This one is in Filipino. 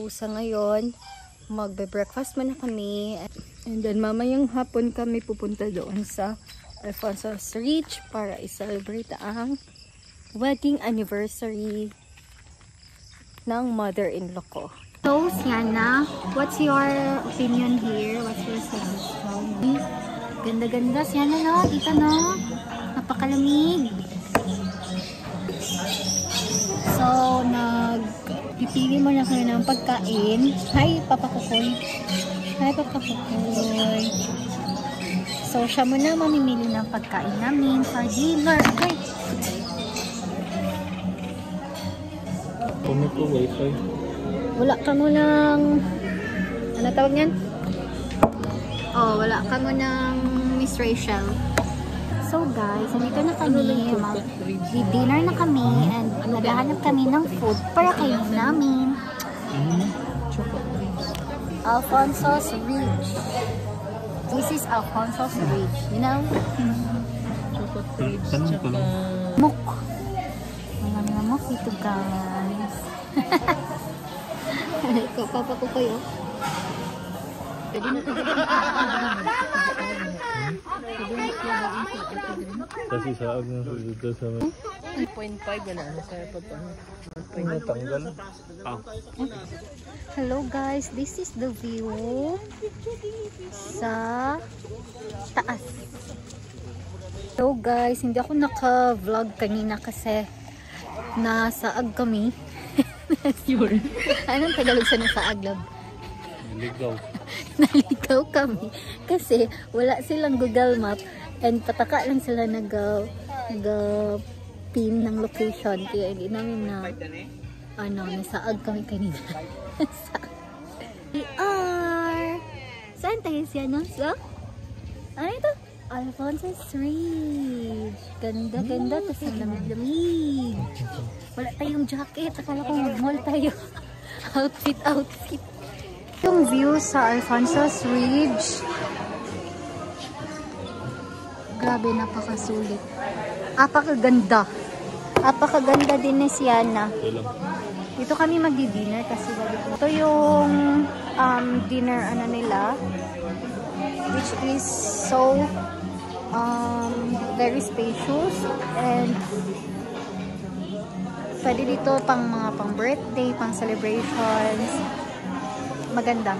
So, sa ngayon, magbe-breakfast muna kami. And then, mamayang hapon kami pupunta doon sa Alfonso's Ridge para i-celebrate ang wedding anniversary ng mother-in-law ko. So, Sienna, what's your opinion here? What's your suggestion? Ganda-ganda, Sienna, no? Dito, no? Napakalamig. So, nagpipili mo na kami ng pagkain. Hi, Papa Kukoy. Hi, Papa Kukoy. So, siya muna mamimili ng pagkain namin for dinner. Ay! Kung ko wifi. Wala ka mo ng... Ano tawag niyan? Oh, wala ka mo ng Miss Rachel. So guys, nandito na kami. Mag-dinner na kami and naghahanap kami ng food para kainin namin. Alfonso's Ridge. This is Alfonso's Ridge, you know? Muk. Mga muk dito guys. Ikaw, Papa ko kayo. Pwede na kasi saag na dito sa 3.5 na ano sa airport pa. natanggal. Hello guys, this is the view sa taas. Hello guys, hindi ako naka-vlog kanina kasi nasaag kami. Sure. Anong Tagalog sa nasaag, love? Naligaw. Naligaw kami kasi wala silang Google Map and pataka lang sila nag-pin ng location, kaya hindi namin na nasaag kami kanina. We are saan tayo siya, no? So, ano ito? Alfonso's Ridge. Ganda-ganda, tapos ang lamig-lamig. Wala tayong jacket, akala ko mag-mall tayo. outfit. Yung view sa Alfonso's Ridge, grabe, napakasulit. Apakaganda din ni Sienna. Dito kami magdi-dinner kasi ito yung dinner nila, which is so very spacious and pwede dito pang mga pang birthday, pang celebrations. Maganda.